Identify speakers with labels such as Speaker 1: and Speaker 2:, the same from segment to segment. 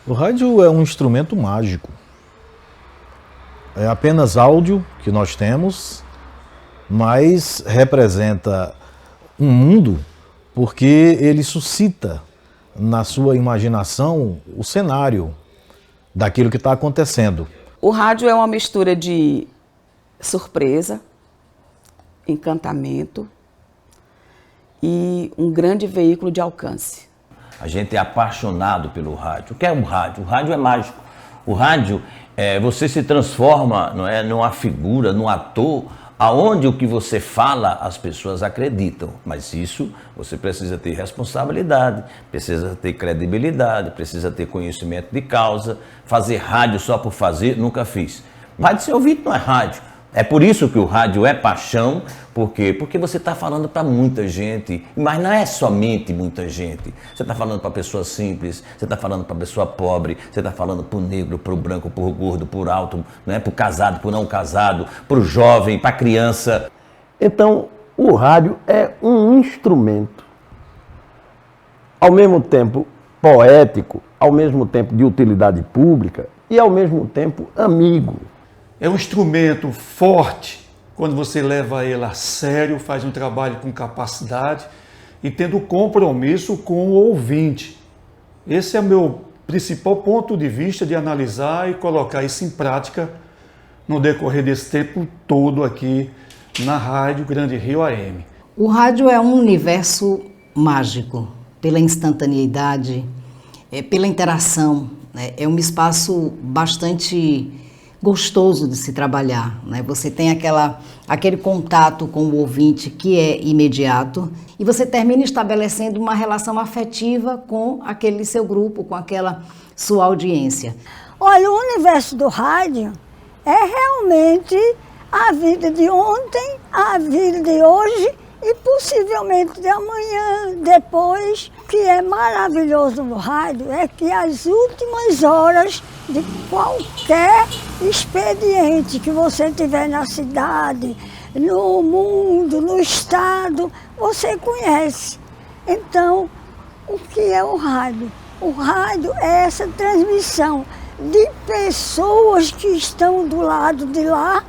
Speaker 1: O rádio é um instrumento mágico. É apenas áudio que nós temos, mas representa um mundo porque ele suscita na sua imaginação o cenário daquilo que está acontecendo.
Speaker 2: O rádio é uma mistura de surpresa, encantamento e um grande veículo de alcance.
Speaker 3: A gente é apaixonado pelo rádio. O que é um rádio? O rádio é mágico. O rádio, você se transforma, não é, numa figura, num ator, aonde o que você fala as pessoas acreditam. Mas isso você precisa ter responsabilidade, precisa ter credibilidade, precisa ter conhecimento de causa. Fazer rádio só por fazer, nunca fiz. Rádio sem ouvinte não é rádio. É por isso que o rádio é paixão. Por quê? Porque você está falando para muita gente, mas não é somente muita gente. Você está falando para pessoa simples, você está falando para pessoa pobre, você está falando para o negro, para o branco, para o gordo, para o alto, né? Para o casado, para o não casado, para o jovem, para a criança.
Speaker 4: Então, o rádio é um instrumento, ao mesmo tempo poético, ao mesmo tempo de utilidade pública e ao mesmo tempo amigo.
Speaker 5: É um instrumento forte quando você leva ele a sério, faz um trabalho com capacidade e tendo compromisso com o ouvinte. Esse é o meu principal ponto de vista de analisar e colocar isso em prática no decorrer desse tempo todo aqui na Rádio Grande Rio AM.
Speaker 6: O rádio é um universo mágico, pela instantaneidade, pela interação, né? É um espaço bastante gostoso de se trabalhar, né? Você tem aquele contato com o ouvinte que é imediato e você termina estabelecendo uma relação afetiva com aquele seu grupo, com aquela sua audiência.
Speaker 7: Olha, o universo do rádio é realmente a vida de ontem, a vida de hoje e possivelmente de amanhã, depois. O que é maravilhoso no rádio é que as últimas horas de qualquer expediente que você tiver na cidade, no mundo, no estado, você conhece. Então, o que é o rádio? O rádio é essa transmissão de pessoas que estão do lado de lá,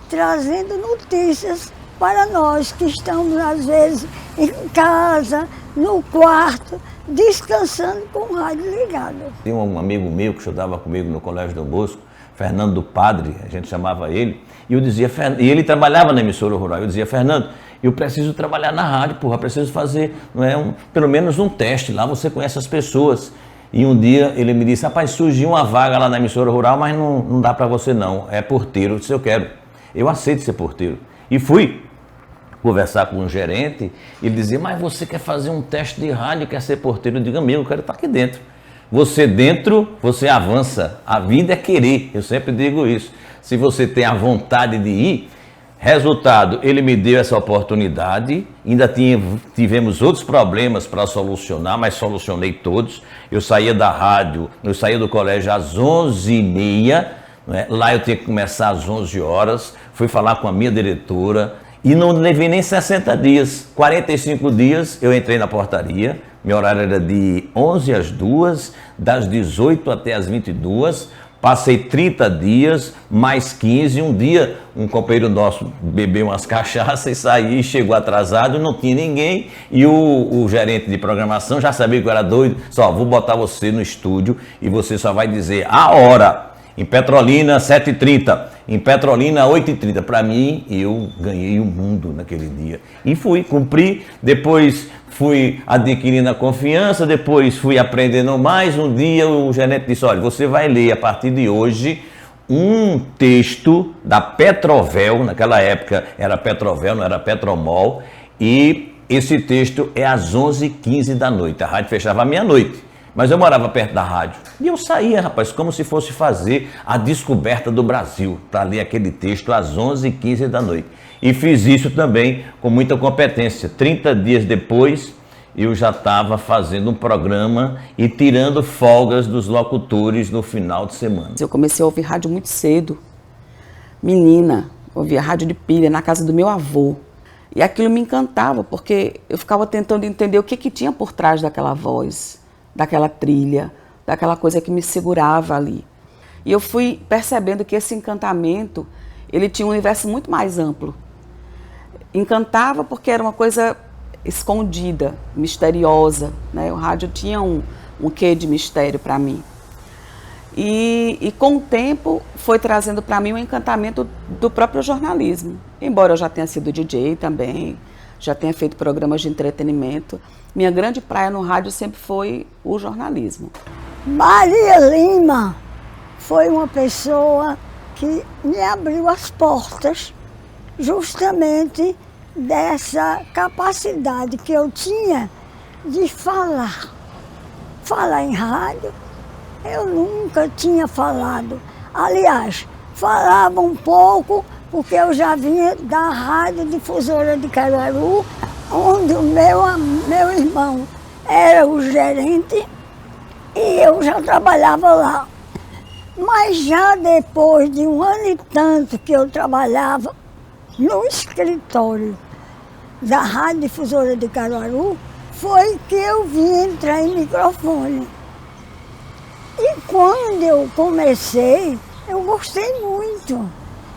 Speaker 7: trazendo notícias para nós que estamos, às vezes, em casa, no quarto, descansando com o rádio ligado.
Speaker 3: Tem um amigo meu que estudava comigo no Colégio Dom Bosco, Fernando do Padre, a gente chamava ele, e eu dizia, e ele trabalhava na emissora rural, eu dizia, Fernando, eu preciso trabalhar na rádio, porra, preciso fazer, não é, pelo menos um teste lá, você conhece as pessoas. E um dia ele me disse, rapaz, surgiu uma vaga lá na emissora rural, mas não dá para você não, é porteiro. Eu disse, eu quero, eu aceito ser porteiro. E fui conversar com um gerente, ele dizia, mas você quer fazer um teste de rádio, quer ser porteiro? Eu digo, amigo, eu quero estar aqui dentro. Você dentro, você avança, a vida é querer, eu sempre digo isso. Se você tem a vontade de ir, resultado, ele me deu essa oportunidade, ainda tivemos outros problemas para solucionar, mas solucionei todos. Eu saía da rádio, eu saía do colégio às 11h30, né? Lá eu tinha que começar às 11 horas, fui falar com a minha diretora, e não levei nem 60 dias, 45 dias eu entrei na portaria, meu horário era de 11 às 2, das 18 até as 22, passei 30 dias, mais 15, um dia um companheiro nosso bebeu umas cachaças e saiu, chegou atrasado, não tinha ninguém, e o gerente de programação já sabia que eu era doido, só vou botar você no estúdio e você só vai dizer a hora. Em Petrolina, 7h30. Em Petrolina, 8h30. Para mim, eu ganhei o mundo naquele dia. E fui, cumpri. Depois fui adquirindo a confiança. Depois fui aprendendo mais. Um dia o gerente disse, olha, você vai ler a partir de hoje um texto da Petrovel. Naquela época era Petrovel, não era Petromol. E esse texto é às 11h15 da noite. A rádio fechava à meia-noite. Mas eu morava perto da rádio e eu saía, rapaz, como se fosse fazer a descoberta do Brasil, para ler aquele texto às 11h15 da noite. E fiz isso também com muita competência. 30 dias depois, eu já estava fazendo um programa e tirando folgas dos locutores no final de semana.
Speaker 2: Eu comecei a ouvir rádio muito cedo. Menina, ouvia rádio de pilha na casa do meu avô. E aquilo me encantava, porque eu ficava tentando entender o que tinha por trás daquela voz, daquela trilha, daquela coisa que me segurava ali. E eu fui percebendo que esse encantamento, ele tinha um universo muito mais amplo. Encantava porque era uma coisa escondida, misteriosa, né? O rádio tinha um quê de mistério para mim. E com o tempo foi trazendo para mim um encantamento do próprio jornalismo. Embora eu já tenha sido DJ também, já tenha feito programas de entretenimento, minha grande praia no rádio sempre foi o jornalismo.
Speaker 7: Maria Lima foi uma pessoa que me abriu as portas justamente dessa capacidade que eu tinha de falar. Falar em rádio, eu nunca tinha falado. Aliás, falava um pouco, porque eu já vinha da Rádio Difusora de Caruaru, onde o meu irmão era o gerente e eu já trabalhava lá. Mas já depois de 1 ano e tanto que eu trabalhava no escritório da Rádio Difusora de Caruaru, foi que eu vim entrar em microfone. E quando eu comecei, eu gostei muito.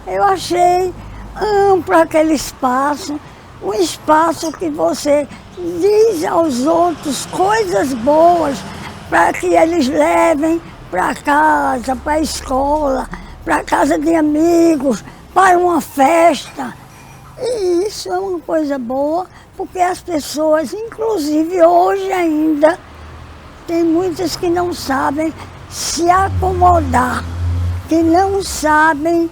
Speaker 7: Eu achei amplo aquele espaço, um espaço que você diz aos outros coisas boas para que eles levem para casa, para a escola, para casa de amigos, para uma festa. E isso é uma coisa boa, porque as pessoas, inclusive hoje ainda, tem muitas que não sabem se acomodar, que não sabem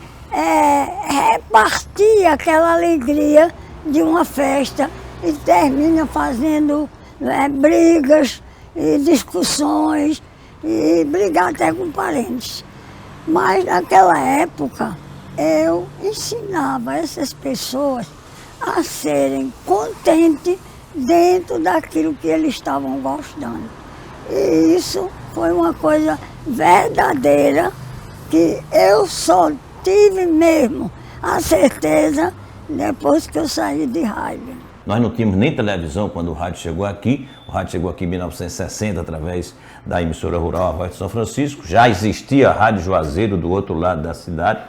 Speaker 7: repartir aquela alegria de uma festa e termina fazendo brigas e discussões e brigar até com parentes. Mas naquela época eu ensinava essas pessoas a serem contentes dentro daquilo que eles estavam gostando. E isso foi uma coisa verdadeira que eu só tive mesmo a certeza depois que eu saí de rádio.
Speaker 3: Nós não tínhamos nem televisão quando o rádio chegou aqui. O rádio chegou aqui em 1960 através da emissora rural A Voz de São Francisco. Já existia a Rádio Juazeiro do outro lado da cidade.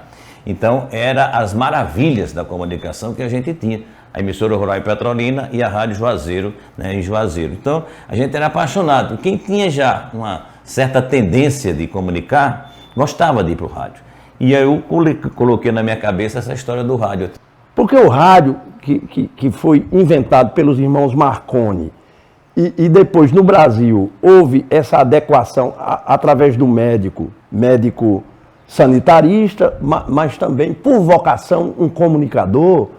Speaker 3: Então, era as maravilhas da comunicação que a gente tinha. A emissora rural em Petrolina e a Rádio Juazeiro, né, em Juazeiro. Então, a gente era apaixonado. Quem tinha já uma certa tendência de comunicar, gostava de ir para o rádio. E aí eu coloquei na minha cabeça essa história do rádio.
Speaker 4: Porque o rádio, que foi inventado pelos irmãos Marconi, e depois no Brasil houve essa adequação através do médico sanitarista, mas também por vocação um comunicador,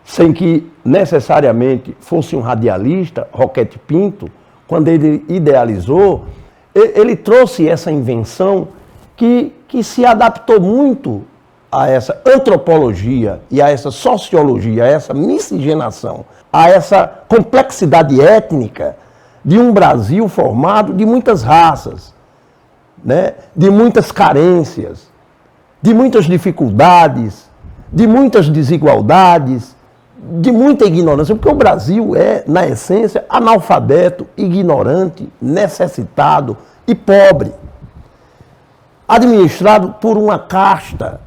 Speaker 4: sem que necessariamente fosse um radialista, Roquete Pinto, quando ele idealizou, ele trouxe essa invenção que se adaptou muito a essa antropologia e a essa sociologia, a essa miscigenação, a essa complexidade étnica de um Brasil formado de muitas raças, né? De muitas carências, de muitas dificuldades, de muitas desigualdades, de muita ignorância, porque o Brasil é, na essência, analfabeto, ignorante, necessitado e pobre, administrado por uma casta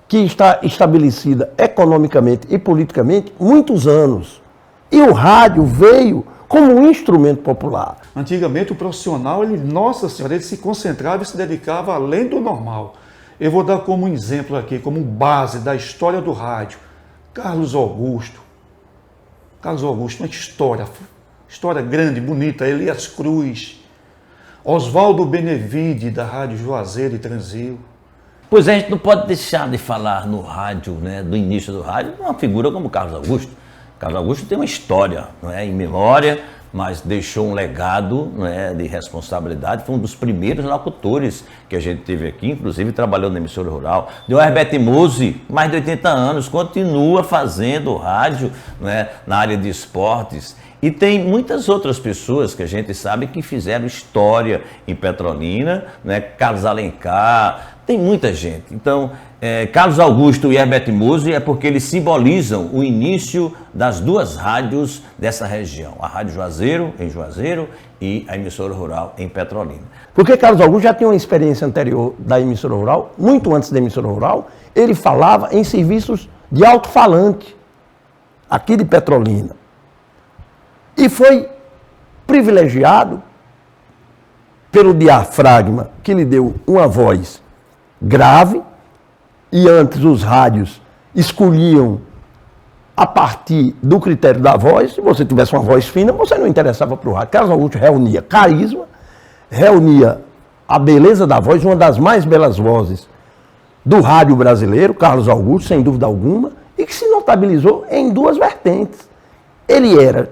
Speaker 4: que está estabelecida economicamente e politicamente muitos anos. E o rádio veio como um instrumento popular.
Speaker 5: Antigamente o profissional, nossa senhora, ele se concentrava e se dedicava além do normal. Eu vou dar como um exemplo aqui, como base da história do rádio, Carlos Augusto. Carlos Augusto, uma história grande, bonita, Elias Cruz, Oswaldo Benevide, da Rádio Juazeiro e Transil.
Speaker 3: Pois é, a gente não pode deixar de falar no rádio, né, do início do rádio, uma figura como Carlos Augusto. Carlos Augusto tem uma história, não é, em memória, mas deixou um legado, não é, de responsabilidade. Foi um dos primeiros locutores que a gente teve aqui, inclusive trabalhou na emissora rural. Deu Herbert Mose, mais de 80 anos, continua fazendo rádio, não é, na área de esportes. E tem muitas outras pessoas que a gente sabe que fizeram história em Petrolina, né? Carlos Alencar, tem muita gente. Então, Carlos Augusto e Herbert Mose é porque eles simbolizam o início das duas rádios dessa região, a Rádio Juazeiro, em Juazeiro, e a emissora rural em Petrolina.
Speaker 4: Porque Carlos Augusto já tinha uma experiência anterior da emissora rural, muito antes da emissora rural, ele falava em serviços de alto-falante, aqui de Petrolina. E foi privilegiado pelo diafragma, que lhe deu uma voz grave, e antes os rádios escolhiam a partir do critério da voz. Se você tivesse uma voz fina, você não interessava para o rádio. Carlos Augusto reunia carisma, reunia a beleza da voz, uma das mais belas vozes do rádio brasileiro, Carlos Augusto, sem dúvida alguma, e que se notabilizou em duas vertentes. Ele era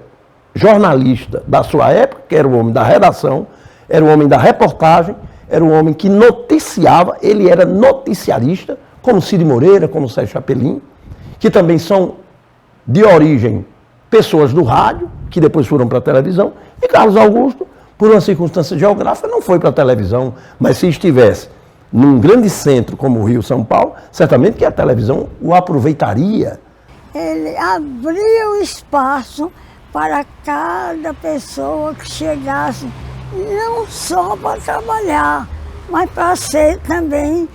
Speaker 4: jornalista da sua época, que era o homem da redação, era o homem da reportagem, era o homem que noticiava, ele era noticiarista, como Cid Moreira, como Sérgio Chapelin, que também são de origem pessoas do rádio, que depois foram para a televisão, e Carlos Augusto, por uma circunstância geográfica, não foi para a televisão, mas se estivesse num grande centro como o Rio, São Paulo, certamente que a televisão o aproveitaria.
Speaker 7: Ele abria o espaço para cada pessoa que chegasse, não só para trabalhar, mas para ser também,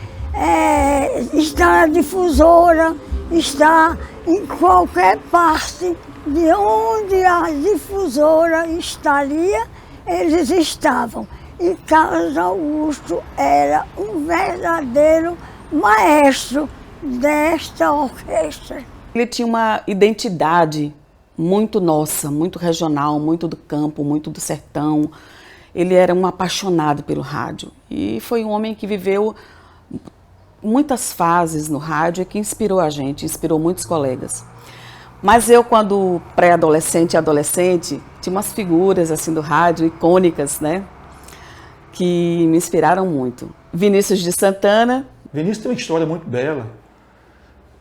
Speaker 7: estar na difusora, estar em qualquer parte de onde a difusora estaria, eles estavam. E Carlos Augusto era um verdadeiro maestro desta orquestra.
Speaker 2: Ele tinha uma identidade muito nossa, muito regional, muito do campo, muito do sertão. Ele era um apaixonado pelo rádio e foi um homem que viveu muitas fases no rádio e que inspirou a gente, inspirou muitos colegas. Mas eu, quando pré-adolescente e adolescente, tinha umas figuras assim do rádio, icônicas, né? Que me inspiraram muito. Vinícius de Santana.
Speaker 5: Vinícius tem uma história muito bela,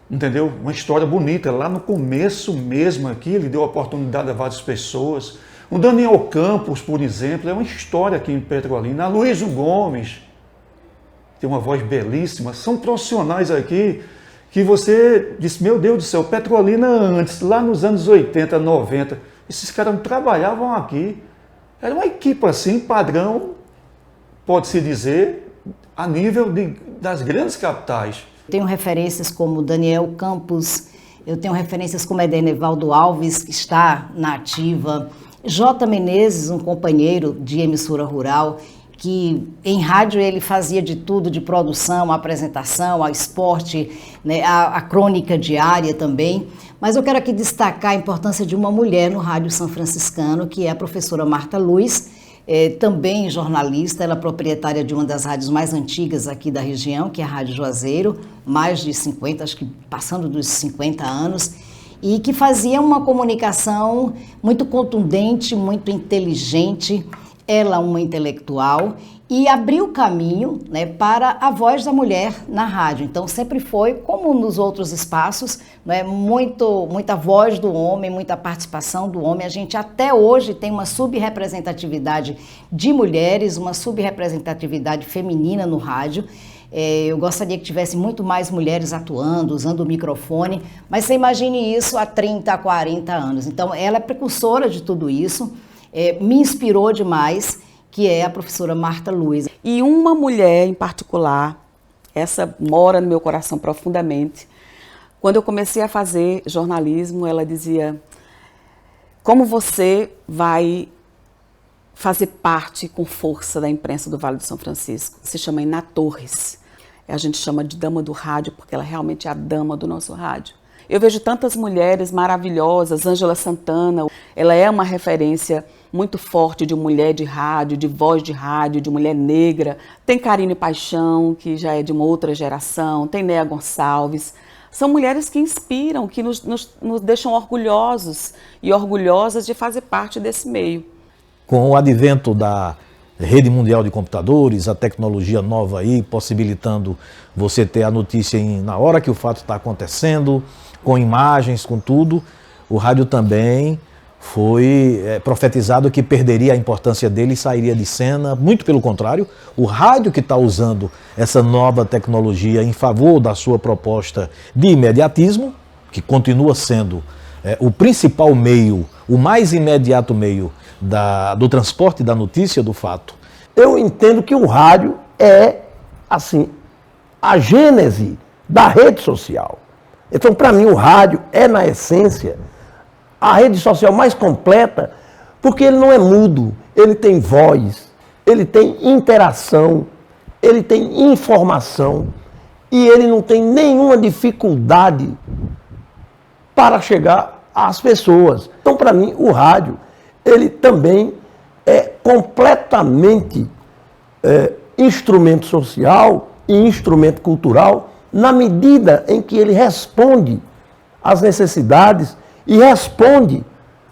Speaker 5: entendeu? Uma história bonita. Lá no começo mesmo aqui, ele deu oportunidade a várias pessoas. O Daniel Campos, por exemplo, é uma história aqui em Petrolina. A Luísio Gomes tem uma voz belíssima. São profissionais aqui que você disse, meu Deus do céu, Petrolina antes, lá nos anos 80, 90, esses caras trabalhavam aqui. Era uma equipe assim, padrão, pode-se dizer, a nível das grandes capitais.
Speaker 6: Tenho referências como Daniel Campos, eu tenho referências como Edenevaldo Alves, que está na ativa, J. Menezes, um companheiro de emissora rural, que em rádio ele fazia de tudo, de produção, a apresentação, a esporte, né, a crônica diária também. Mas eu quero aqui destacar a importância de uma mulher no rádio São Franciscano, que é a professora Marta Luz, também jornalista, ela é proprietária de uma das rádios mais antigas aqui da região, que é a Rádio Juazeiro, mais de 50, acho que passando dos 50 anos, e que fazia uma comunicação muito contundente, muito inteligente, ela uma intelectual, e abriu caminho, né, para a voz da mulher na rádio. Então sempre foi, como nos outros espaços, né, muita voz do homem, muita participação do homem. A gente até hoje tem uma subrepresentatividade de mulheres, uma subrepresentatividade feminina no rádio. Eu gostaria que tivesse muito mais mulheres atuando, usando o microfone, mas você imagine isso há 30, 40 anos. Então ela é precursora de tudo isso, me inspirou demais, que é a professora Marta Luz.
Speaker 2: E uma mulher em particular, essa mora no meu coração profundamente. Quando eu comecei a fazer jornalismo, ela dizia, como você vai fazer parte com força da imprensa do Vale do São Francisco? Se chama Iná Torres. A gente chama de dama do rádio, porque ela realmente é a dama do nosso rádio. Eu vejo tantas mulheres maravilhosas, Ângela Santana, ela é uma referência muito forte de mulher de rádio, de voz de rádio, de mulher negra. Tem Karine Paixão, que já é de uma outra geração, tem Néa Gonçalves. São mulheres que inspiram, que nos deixam orgulhosos e orgulhosas de fazer parte desse meio.
Speaker 1: Com o advento da rede mundial de computadores, a tecnologia nova aí, possibilitando você ter a notícia na hora que o fato está acontecendo, com imagens, com tudo, o rádio também foi profetizado que perderia a importância dele e sairia de cena. Muito pelo contrário, o rádio que está usando essa nova tecnologia em favor da sua proposta de imediatismo, que continua sendo o principal meio, o mais imediato meio do transporte da notícia, do fato.
Speaker 4: Eu entendo que o rádio é, assim, a gênese da rede social. Então, para mim, o rádio é, na essência, a rede social mais completa, porque ele não é mudo, ele tem voz, ele tem interação, ele tem informação e ele não tem nenhuma dificuldade para chegar às pessoas. Então, para mim, o rádio, ele também é completamente instrumento social e instrumento cultural, na medida em que ele responde às necessidades e responde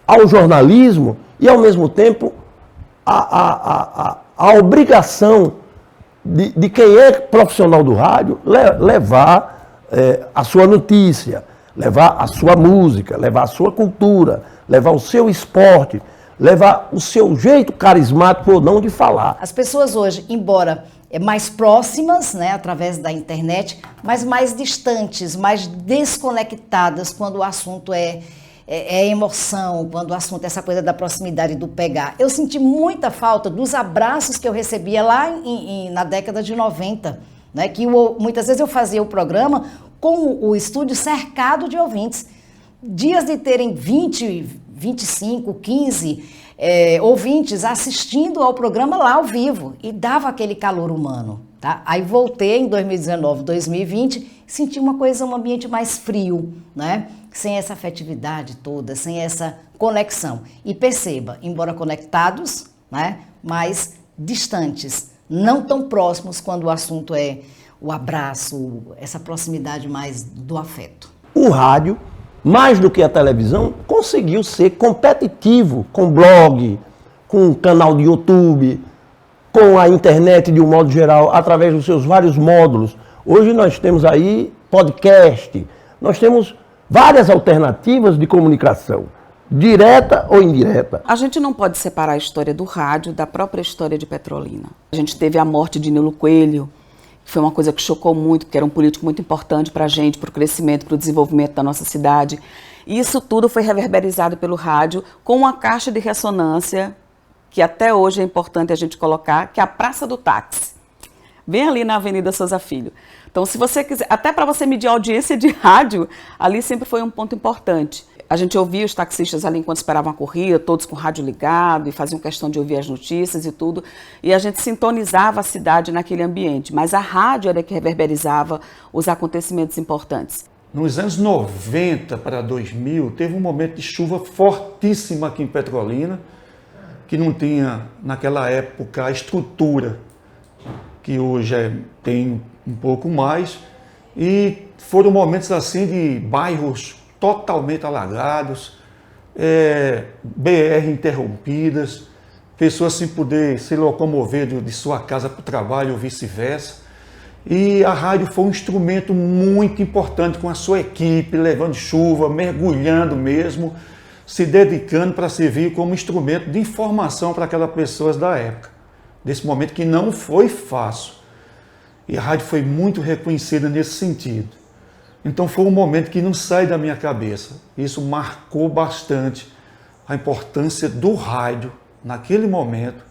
Speaker 4: ao jornalismo e, ao mesmo tempo, a obrigação de quem é profissional do rádio levar a sua notícia, levar a sua música, levar a sua cultura, levar o seu esporte, levar o seu jeito carismático ou não de falar.
Speaker 6: As pessoas hoje, embora mais próximas, né, através da internet, mas mais distantes, mais desconectadas quando o assunto é emoção, quando o assunto é essa coisa da proximidade, do pegar. Eu senti muita falta dos abraços que eu recebia lá na década de 90, né, que muitas vezes eu fazia o programa com o estúdio cercado de ouvintes. Dias de terem 20, 25, 15 ouvintes assistindo ao programa lá ao vivo e dava aquele calor humano, tá? Aí voltei em 2019, 2020, senti um ambiente mais frio, né? Sem essa afetividade toda, sem essa conexão. E perceba, embora conectados, né? Mas distantes, não tão próximos quando o assunto é o abraço, essa proximidade mais do afeto.
Speaker 4: O rádio, mais do que a televisão, conseguiu ser competitivo com blog, com canal de YouTube, com a internet de um modo geral, através dos seus vários módulos. Hoje nós temos aí podcast, nós temos várias alternativas de comunicação, direta ou indireta.
Speaker 2: A gente não pode separar a história do rádio da própria história de Petrolina. A gente teve a morte de Nilo Coelho, que foi uma coisa que chocou muito, porque era um político muito importante para a gente, para o crescimento, para o desenvolvimento da nossa cidade. E isso tudo foi reverberizado pelo rádio com uma caixa de ressonância, que até hoje é importante a gente colocar, que é a Praça do Táxi. Bem ali na Avenida Souza Filho. Então, se você quiser, até para você medir a audiência de rádio, ali sempre foi um ponto importante. A gente ouvia os taxistas ali enquanto esperavam a corrida, todos com o rádio ligado e faziam questão de ouvir as notícias e tudo. E a gente sintonizava a cidade naquele ambiente. Mas a rádio era que reverberizava os acontecimentos importantes.
Speaker 5: Nos anos 90 para 2000, teve um momento de chuva fortíssima aqui em Petrolina, que não tinha, naquela época, a estrutura que hoje tem um pouco mais. E foram momentos assim de bairros totalmente alagados, BR interrompidas, pessoas sem poder se locomover de sua casa para o trabalho ou vice-versa. E a rádio foi um instrumento muito importante com a sua equipe, levando chuva, mergulhando mesmo, se dedicando para servir como instrumento de informação para aquelas pessoas da época, desse momento que não foi fácil. E a rádio foi muito reconhecida nesse sentido. Então foi um momento que não sai da minha cabeça. Isso marcou bastante a importância do rádio naquele momento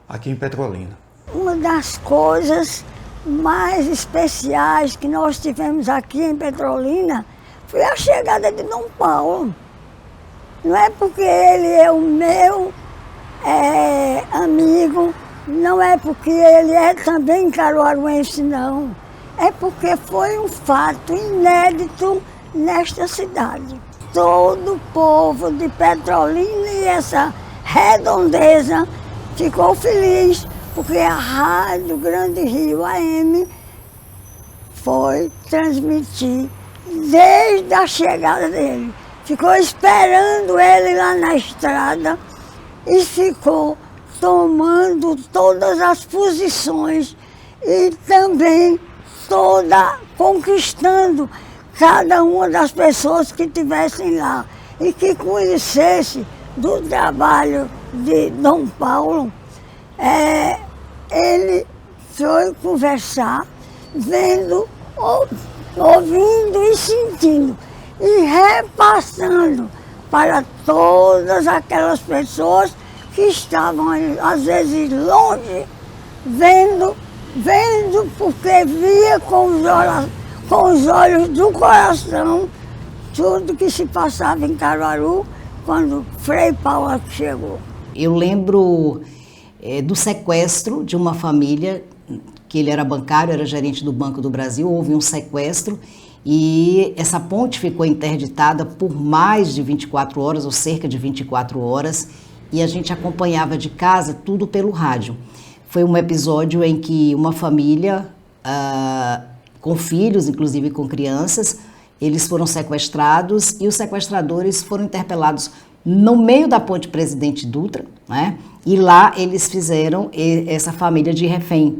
Speaker 5: aqui em Petrolina.
Speaker 7: Uma das coisas mais especiais que nós tivemos aqui em Petrolina foi a chegada de Dom Paulo. Não é porque ele é o meu amigo, não é porque ele é também caruaruense, não. É porque foi um fato inédito nesta cidade. Todo o povo de Petrolina e essa redondeza ficou feliz, porque a Rádio Grande Rio AM foi transmitir desde a chegada dele. Ficou esperando ele lá na estrada e ficou tomando todas as posições e também conquistando cada uma das pessoas que estivessem lá e que conhecesse do trabalho de Dom Paulo, ele foi conversar, vendo, ouvindo e sentindo, e repassando para todas aquelas pessoas que estavam, às vezes, longe, vendo porque via com os olhos do coração tudo que se passava em Caruaru quando Frei Paulo chegou.
Speaker 6: Eu lembro do sequestro de uma família, que ele era bancário, era gerente do Banco do Brasil, houve um sequestro e essa ponte ficou interditada por mais de 24 horas, ou cerca de 24 horas, e a gente acompanhava de casa tudo pelo rádio. Foi um episódio em que uma família, com filhos, inclusive com crianças, eles foram sequestrados e os sequestradores foram interpelados no meio da ponte Presidente Dutra, né? E lá eles fizeram essa família de refém.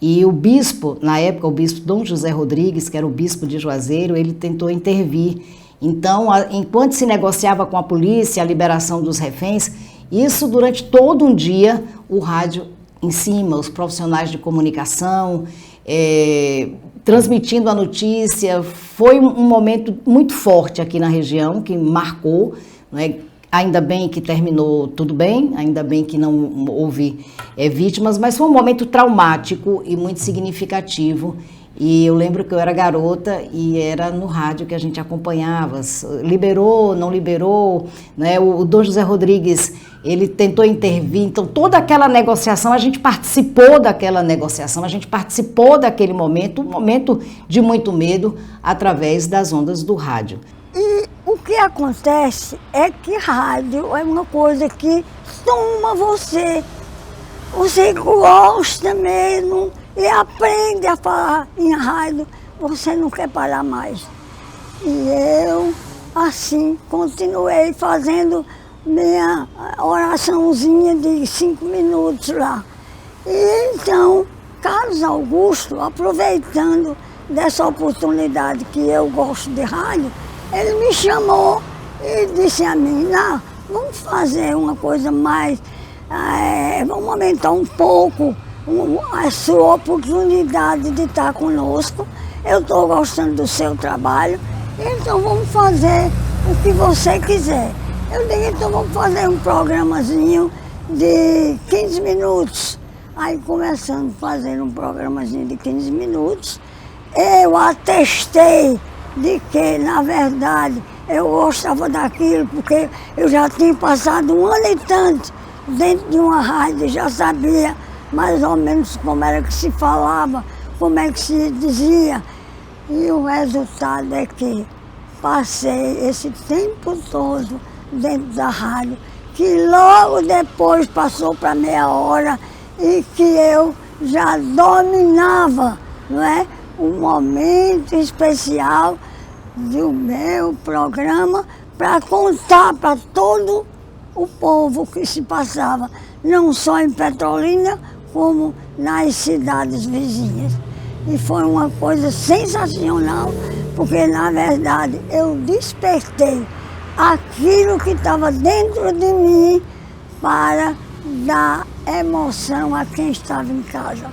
Speaker 6: E o bispo, na época, o bispo Dom José Rodrigues, que era o bispo de Juazeiro, ele tentou intervir. Então, enquanto se negociava com a polícia a liberação dos reféns, isso durante todo um dia, o rádio em cima, os profissionais de comunicação, transmitindo a notícia. Foi um momento muito forte aqui na região, que marcou, né? Ainda bem que terminou tudo bem, ainda bem que não houve vítimas, mas foi um momento traumático e muito significativo. E eu lembro que eu era garota e era no rádio que a gente acompanhava, liberou, não liberou, né? O Dom José Rodrigues, ele tentou intervir, então toda aquela negociação, a gente participou daquela negociação, a gente participou daquele momento, um momento de muito medo, através das ondas do rádio.
Speaker 7: E o que acontece é que rádio é uma coisa que toma você. Você gosta mesmo e aprende a falar em rádio, você não quer parar mais. E eu, assim, continuei fazendo minha oraçãozinha de 5 minutos lá. E então, Carlos Augusto, aproveitando dessa oportunidade que eu gosto de rádio, ele me chamou e disse a mim, não, vamos fazer uma coisa mais, vamos aumentar um pouco a sua oportunidade de estar conosco. Eu estou gostando do seu trabalho, então vamos fazer o que você quiser. Eu digo, então vamos fazer um programazinho de 15 minutos. Aí começando a fazer um programazinho de 15 minutos, eu atestei de que, na verdade, eu gostava daquilo, porque eu já tinha passado 1 ano e tanto dentro de uma rádio, já sabia mais ou menos como era que se falava, como é que se dizia. E o resultado é que passei esse tempo todo dentro da rádio, que logo depois passou para meia hora e que eu já dominava, não é? Um momento especial do meu programa para contar para todo o povo que se passava, não só em Petrolina, como nas cidades vizinhas. E foi uma coisa sensacional, porque na verdade eu despertei aquilo que estava dentro de mim para dar emoção a quem estava em casa.